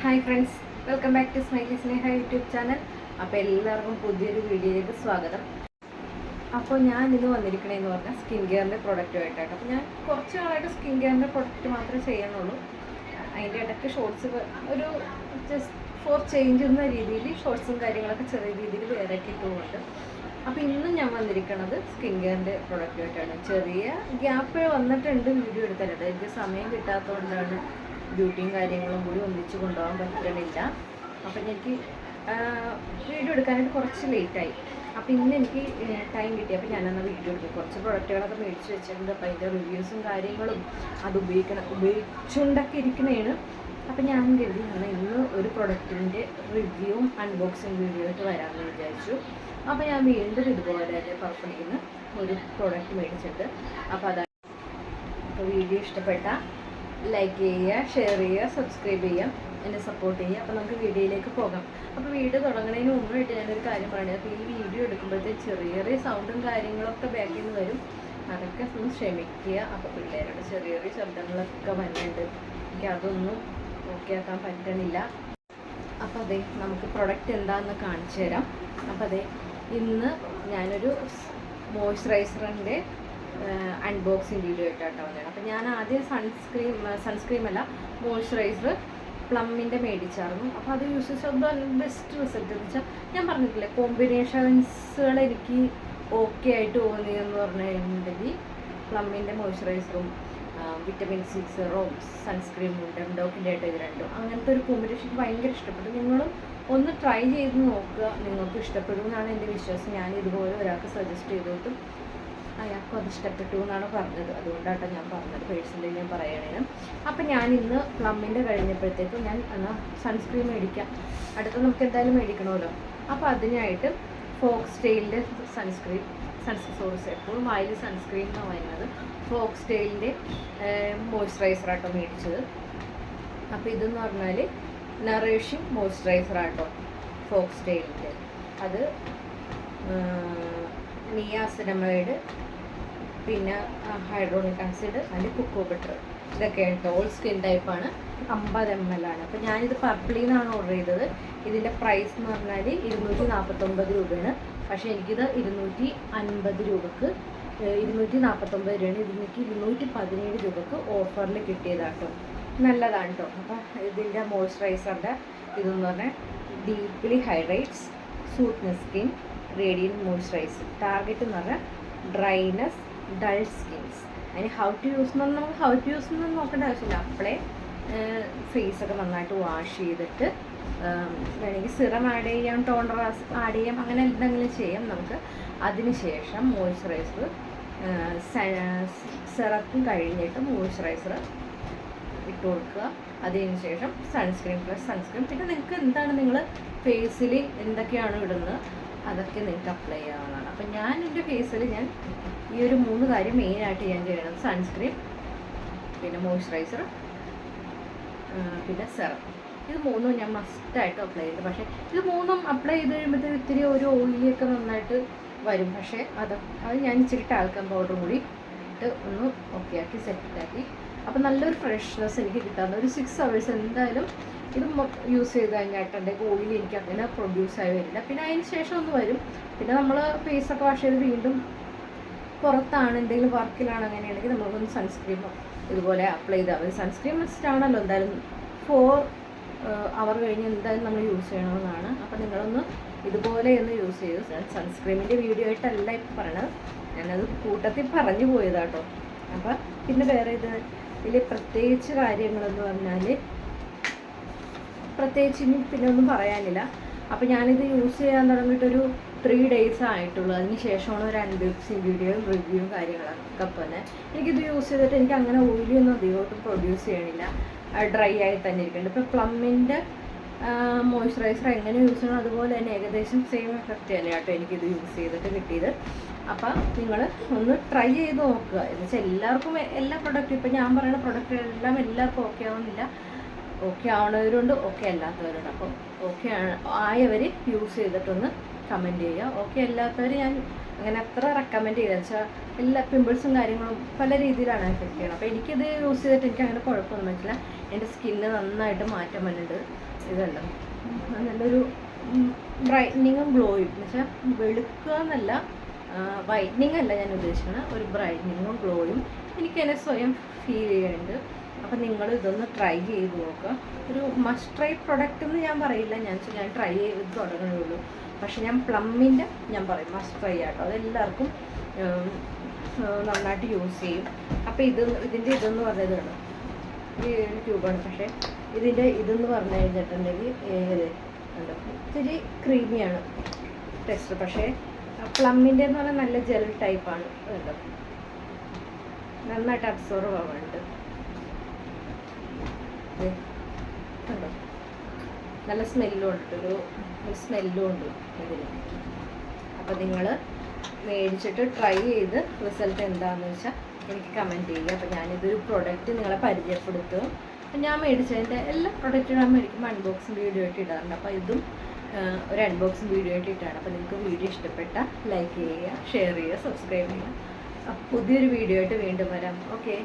Hi friends, welcome back to smiley Sneha YouTube channel. അപ്പോൾ എല്ലാവർക്കും പുതിയൊരു വീഡിയോയിലേക്ക് സ്വാഗതം. അപ്പോൾ ഞാൻ ഇന്ന് വന്നിരിക്കണേന്ന് പറഞ്ഞാൽ സ്കിൻ കെയറിൻ്റെ പ്രൊഡക്റ്റുമായിട്ടാണ്. അപ്പോൾ ഞാൻ കുറച്ച് നാളായിട്ട് സ്കിൻ കെയറിൻ്റെ പ്രൊഡക്റ്റ് മാത്രമേ ചെയ്യുന്നുള്ളൂ. അതിൻ്റെ ഇടയ്ക്ക് ഷോർട്സ് ഒരു ജസ്റ്റ് ഫോർ ചേഞ്ച് എന്ന രീതിയിൽ ഷോർട്സും കാര്യങ്ങളൊക്കെ ചെറിയ രീതിയിൽ വേറെ ഇട്ടുകൊണ്ട്. അപ്പോൾ ഇന്നും ഞാൻ വന്നിരിക്കുന്നത് സ്കിൻ കെയറിൻ്റെ പ്രൊഡക്റ്റുമായിട്ടാണ്. ചെറിയ ഗ്യാപ്പ് വന്നിട്ടുണ്ട് വീഡിയോ എടുക്കാനായിട്ട്. എനിക്ക് സമയം കിട്ടാത്തതുകൊണ്ടാണ് ഡ്യൂട്ടിയും കാര്യങ്ങളും കൂടി ഒന്നിച്ച് കൊണ്ടുപോകാൻ പറ്റണില്ല. അപ്പം എനിക്ക് വീഡിയോ എടുക്കാനായിട്ട് കുറച്ച് ലേറ്റായി. അപ്പോൾ ഇന്ന് എനിക്ക് ടൈം കിട്ടി. അപ്പോൾ ഞാനെന്നാൽ വീഡിയോ എടുക്കും. കുറച്ച് പ്രൊഡക്റ്റുകളൊക്കെ മേടിച്ച് വെച്ചിട്ടുണ്ട്. അപ്പോൾ അതിൻ്റെ റിവ്യൂസും കാര്യങ്ങളും അത് ഉപയോഗിച്ചുകൊണ്ടൊക്കെ ഇരിക്കണേണ്. അപ്പോൾ ഞാൻ കരുതിയാണ് ഇന്ന് ഒരു പ്രൊഡക്റ്റിൻ്റെ റിവ്യൂവും അൺബോക്സിങ് വീഡിയോ ആയിട്ട് വരാമെന്ന് വിചാരിച്ചു. അപ്പോൾ ഞാൻ വീണ്ടും ഇതുപോലെ പർപ്പിളിന്ന് ഒരു പ്രൊഡക്റ്റ് മേടിച്ചിട്ട് അപ്പോൾ അതാണ്. അപ്പോൾ വീഡിയോ ഇഷ്ടപ്പെട്ട ലൈക്ക് ചെയ്യുക, ഷെയർ ചെയ്യുക, സബ്സ്ക്രൈബ് ചെയ്യുക, എന്നെ സപ്പോർട്ട് ചെയ്യുക. അപ്പോൾ നമുക്ക് വീഡിയോയിലേക്ക് പോകാം. അപ്പോൾ വീഡിയോ തുടങ്ങുന്നതിന് മുമ്പായിട്ട് ഞാനൊരു കാര്യം പറയുന്നത്, അപ്പോൾ ഈ വീഡിയോ എടുക്കുമ്പോഴത്തെ ചെറിയ ചെറിയ സൗണ്ടും കാര്യങ്ങളൊക്കെ ബാക്കിൽ നിന്ന് വരും. അതൊക്കെ ഒന്ന് ക്ഷമിക്കുക. അപ്പോൾ പിള്ളേരുടെ ചെറിയ ചെറിയ ശബ്ദങ്ങളൊക്കെ വരുന്നുണ്ട്. എനിക്ക് അതൊന്നും ഓക്കെ ആക്കാൻ പറ്റണില്ല. അപ്പോൾ അതെ, നമുക്ക് പ്രൊഡക്റ്റ് എന്താണെന്ന് കാണിച്ചു തരാം. അപ്പോൾ അതെ, ഇന്ന് ഞാനൊരു മോയ്സ്ചറൈസറിൻ്റെ അൺബോക്സിങ് വീഡിയോ ആയിട്ടാണ് വന്നത്. അപ്പോൾ ഞാൻ ആദ്യം സൺസ്ക്രീം അല്ല മോയ്സ്ചറൈസർ പ്ലമ്മിൻ്റെ മേടിച്ചായിരുന്നു. അപ്പോൾ അത് യൂസ് ചെയ്ത് ബെസ്റ്റ് റിസൾട്ട് എന്ന് വെച്ചാൽ ഞാൻ പറഞ്ഞിട്ടില്ലേ, കോമ്പിനേഷൻസുകൾ എനിക്ക് ഓക്കെ ആയിട്ട് തോന്നിയെന്ന് പറഞ്ഞിട്ടുണ്ടെങ്കിൽ പ്ലമ്മിൻ്റെ മോയ്സ്ചറൈസറും വിറ്റമിൻ സി സെറവും സൺസ്ക്രീമും ഡെംഡോക്കിൻ്റെ ആയിട്ട് ഇത് രണ്ടും അങ്ങനത്തെ ഒരു കോമ്പിനേഷൻ ഭയങ്കര ഇഷ്ടപ്പെട്ടു. നിങ്ങളും ഒന്ന് ട്രൈ ചെയ്ത് നോക്കുക, നിങ്ങൾക്ക് ഇഷ്ടപ്പെടുമെന്നാണ് എൻ്റെ വിശ്വാസം. ഞാൻ ഇതുപോലെ ഒരാൾക്ക് സജസ്റ്റ് ചെയ്തിട്ടും അയാൾക്കും അത് ഇഷ്ടപ്പെട്ടു എന്നാണ് പറഞ്ഞത്. അതുകൊണ്ടാട്ടോ ഞാൻ പറഞ്ഞത്, പേഴ്സണലി ഞാൻ പറയണേന്. അപ്പം ഞാൻ ഇന്ന് പ്ലമ്മിൻ്റെ കഴിഞ്ഞപ്പോഴത്തേക്കും ഞാൻ എന്നാൽ സൺസ്ക്രീൻ മേടിക്കാം. അടുത്ത നമുക്ക് എന്തായാലും മേടിക്കണമല്ലോ. അപ്പോൾ അതിനായിട്ട് ഫോക്സ്ടെയിലിൻ്റെ എപ്പോഴും വായിൽ സൺസ്ക്രീൻ എന്ന് പറയുന്നത് ഫോക്സ്ടെയിലിൻ്റെ മോയ്സ്ചറൈസറാട്ടോ മേടിച്ചത്. അപ്പോൾ ഇതെന്ന് പറഞ്ഞാൽ നറിഷിങ് മോയ്സ്ചറൈസറാട്ടോ ഫോക്സ്ടെയിലിൻ്റെ. അത് നിയാസിനമൈഡ്, പിന്നെ ഹൈഡ്രോണിക് ആസിഡ്, അതിൻ്റെ കുക്കോ ബട്ടർ, ഇതൊക്കെ ഉണ്ട്. ഓൾ സ്കിൻ ടൈപ്പാണ്. 50 ml ആണ്. അപ്പോൾ ഞാനിത് പർപ്പിളിൽ നിന്നാണ് ഓർഡർ ചെയ്തത്. ഇതിൻ്റെ പ്രൈസ് എന്ന് പറഞ്ഞാൽ 249 രൂപയാണ്. പക്ഷേ എനിക്കിത് 250 രൂപക്ക് 249 രൂപയാണ്. ഇതിലേക്ക് 217 രൂപക്ക് ഓഫറിൽ കിട്ടിയതാട്ടോ. നല്ലതാണ് കേട്ടോ. അപ്പോൾ ഇതിൻ്റെ മോയ്സ്ചറൈസറിൻ്റെ ഇതെന്ന് പറഞ്ഞാൽ deeply hydrates, soothes skin, radiant moisturiser. Target എന്ന് പറഞ്ഞാൽ ഡ്രൈനെസ്, ഡൾ സ്കിൻസ്. അതിന് ഹൗ ടു യൂസ് എന്നൊന്നും നോക്കേണ്ട ആവശ്യമില്ല. അപ്പോഴേ ഫേസൊക്കെ നന്നായിട്ട് വാഷ് ചെയ്തിട്ട് വേണമെങ്കിൽ സിറം ആഡ് ചെയ്യാം, ടോണർ ആഡ് ചെയ്യാം, അങ്ങനെ എന്തെങ്കിലും ചെയ്യാം നമുക്ക്. അതിനുശേഷം മോയ്സ്ചറൈസർ സിറത്തും കഴിഞ്ഞിട്ട് മോയ്സ്ചറൈസർ ഇട്ട് കൊടുക്കുക. അതിനുശേഷം സൺസ്ക്രീൻ പ്ലസ് സൺസ്ക്രീൻ. പിന്നെ നിങ്ങൾക്ക് എന്താണ് നിങ്ങൾ ഫേസിൽ എന്തൊക്കെയാണ് ഇടുന്നത് അതൊക്കെ നിങ്ങൾക്ക് അപ്ലൈ ചെയ്യാവുന്നതാണ്. അപ്പം ഞാൻ എൻ്റെ ഫേസിൽ ഞാൻ ഈ ഒരു 3 കാര്യം മെയിനായിട്ട് ഞാൻ ചെയ്യണം: സൺസ്ക്രീൻ, പിന്നെ മോയ്സ്ചറൈസർ, പിന്നെ സെറം. ഇത് 3 ഞാൻ മസ്റ്റായിട്ട് അപ്ലൈ ചെയ്തു. പക്ഷേ ഇത് 3 അപ്ലൈ ചെയ്ത് കഴിയുമ്പോഴത്തേക്ക് ഇത്തിരി ഒരു ഓയിലിയൊക്കെ നന്നായിട്ട് വരും. പക്ഷേ അത് ഞാൻ ഇച്ചിരി ടാൽക്കം പൗഡറും കൂടി ഇട്ട് ഒന്ന് ഓക്കെ ആക്കി സെറ്റാക്കി. അപ്പോൾ നല്ലൊരു ഫ്രഷ്നെസ് എനിക്ക് കിട്ടാവുന്ന ഒരു 6 hours എന്തായാലും ഇത് യൂസ് ചെയ്ത് കഴിഞ്ഞിട്ടുണ്ടെങ്കിൽ ഓയിൽ എനിക്ക് അങ്ങനെ പ്രൊഡ്യൂസായി വരില്ല. പിന്നെ അതിന് ശേഷം ഒന്ന് വരും. പിന്നെ നമ്മൾ ഫേസൊക്കെ വാഷ് ചെയ്ത് വീണ്ടും പുറത്താണ് എന്തെങ്കിലും വർക്കിലാണ് അങ്ങനെയാണെങ്കിൽ നമ്മളൊന്ന് സൺസ്ക്രീമോ ഇതുപോലെ അപ്ലൈ ചെയ്താൽ മതി. സൺസ്ക്രീൻ മസ്റ്റാണല്ലോ എന്തായാലും 4 hour കഴിഞ്ഞ് എന്തായാലും നമ്മൾ യൂസ് ചെയ്യണമെന്നാണ്. അപ്പോൾ നിങ്ങളൊന്ന് ഇതുപോലെ ഒന്ന് യൂസ് ചെയ്തു. സൺസ്ക്രീമിൻ്റെ വീഡിയോ ആയിട്ടല്ല ഇപ്പം പറയണത്, ഞാനത് കൂട്ടത്തിൽ പറഞ്ഞു പോയതാട്ടോ. അപ്പം പിന്നെ വേറെ ഇതിൽ പ്രത്യേകിച്ച് കാര്യങ്ങളെന്ന് പറഞ്ഞാൽ പ്രത്യേകിച്ച് ഇനി പിന്നെ ഒന്നും പറയാനില്ല. അപ്പോൾ ഞാനിത് യൂസ് ചെയ്യാൻ തുടങ്ങിയിട്ടൊരു 3 days ആയിട്ടുള്ളൂ. അതിന് ശേഷമാണ് ഒരു അൺബോക്സിങ് വീഡിയോയും റിവ്യൂവും കാര്യങ്ങളൊക്കെ തന്നെ. എനിക്കിത് യൂസ് ചെയ്തിട്ട് എനിക്ക് അങ്ങനെ ഓയിലൊന്നും അധികമായിട്ടും പ്രൊഡ്യൂസ് ചെയ്യണില്ല. ഡ്രൈ ആയി തന്നെ ഇരിക്കുന്നുണ്ട്. ഇപ്പോൾ പ്ലമ്മിൻ്റെ മോയ്സ്ചറൈസർ എങ്ങനെ യൂസ് ചെയ്യണം അതുപോലെ തന്നെ ഏകദേശം സെയിം എഫക്റ്റ് തന്നെ കേട്ടോ എനിക്കിത് യൂസ് ചെയ്തിട്ട് കിട്ടിയത്. അപ്പം നിങ്ങൾ ഒന്ന് ട്രൈ ചെയ്ത് നോക്കുക. എന്ന് വെച്ചാൽ എല്ലാവർക്കും എല്ലാ പ്രൊഡക്റ്റും ഇപ്പം ഞാൻ പറയുന്ന പ്രൊഡക്റ്റുകളെല്ലാം എല്ലാവർക്കും ഓക്കെ ആവുന്നില്ല. ഓക്കെ ആവണവരുണ്ട്, ഓക്കെ അല്ലാത്തവരുണ്ട്. അപ്പം ഓക്കെ ആയവർ യൂസ് ചെയ്തിട്ടൊന്ന് കമൻറ്റ് ചെയ്യുക. ഓക്കെ അല്ലാത്തവർ ഞാൻ അങ്ങനെ അത്ര റെക്കമെൻഡ് ചെയ്തെന്ന് വെച്ചാൽ എല്ലാ പിമ്പിൾസും കാര്യങ്ങളും പല രീതിയിലാണ് എഫക്റ്റ് ചെയ്യണം. അപ്പോൾ എനിക്കിത് യൂസ് ചെയ്തിട്ട് എനിക്ക് അങ്ങനെ കുഴപ്പമൊന്നും പറ്റില്ല. എൻ്റെ സ്കിന്ന് നന്നായിട്ട് മാറ്റം വന്നിട്ടുണ്ട്. ഇതുണ്ട് നല്ലൊരു ബ്രൈറ്റനിങ്ങും ഗ്ലോയും എന്ന് വെച്ചാൽ വെളുക്കുക എന്നല്ല, വൈറ്റനിങ് അല്ല ഞാൻ ഉദ്ദേശിക്കുന്നത്, ഒരു ബ്രൈറ്റനിങ്ങും ഗ്ലോയും എനിക്ക് തന്നെ സ്വയം ഫീൽ ചെയ്യുന്നുണ്ട്. അപ്പം നിങ്ങൾ ഇതൊന്ന് ട്രൈ ചെയ്ത് നോക്കുക. ഒരു മസ്റ്റ് ട്രൈ പ്രൊഡക്റ്റ് എന്ന് ഞാൻ പറയില്ല, ഞാൻ ട്രൈ ചെയ്ത് തുടങ്ങുകയുള്ളൂ. പക്ഷെ ഞാൻ പ്ലമ്മിൻ്റെ ഞാൻ പറയും മസ്റ്റ് ട്രൈ ആട്ടോ, അതെല്ലാവർക്കും നന്നായിട്ട് യൂസ് ചെയ്യും. അപ്പോൾ ഇതിൻ്റെ ഇതെന്ന് പറഞ്ഞതാണ് ഈ ട്യൂബാണ്. പക്ഷേ ഇതിൻ്റെ ഇതെന്ന് പറഞ്ഞു കഴിഞ്ഞിട്ടുണ്ടെങ്കിൽ ഇത്തിരി ക്രീമിയാണ് ടെക്സ്ചർ. പക്ഷേ പ്ലമ്മിൻ്റെ എന്ന് പറഞ്ഞാൽ നല്ല ജെൽ ടൈപ്പാണ്. കേട്ടോ, നന്നായിട്ട് അബ്സോർവ് ആവാനുണ്ട്. കണ്ടോ, നല്ല സ്മെല്ലും ഉണ്ട്, ഒരു സ്മെല്ലും ഉണ്ട് ഇതിന്. അപ്പോൾ നിങ്ങൾ മേടിച്ചിട്ട് ട്രൈ ചെയ്ത് റിസൾട്ട് എന്താണെന്ന് വെച്ചാൽ എനിക്ക് കമൻറ്റ് ചെയ്യുക. അപ്പോൾ ഞാനിതൊരു പ്രൊഡക്റ്റ് നിങ്ങളെ പരിചയപ്പെടുത്തും. അപ്പം ഞാൻ മേടിച്ചതിൻ്റെ എല്ലാ പ്രൊഡക്റ്റും ഞാൻ മേടിക്കുമ്പോൾ അൺബോക്സിങ് വീഡിയോ ആയിട്ട് ഇടാറുണ്ട്. അപ്പോൾ ഇതും ഒരു അൺബോക്സിങ് വീഡിയോ ആയിട്ട് ഇട്ടാണ്. അപ്പോൾ നിങ്ങൾക്ക് വീഡിയോ ഇഷ്ടപ്പെട്ടാൽ ലൈക്ക് ചെയ്യുക, ഷെയർ ചെയ്യുക, സബ്സ്ക്രൈബ് ചെയ്യുക. പുതിയൊരു വീഡിയോ ആയിട്ട് വീണ്ടും വരാം. ഓക്കെ.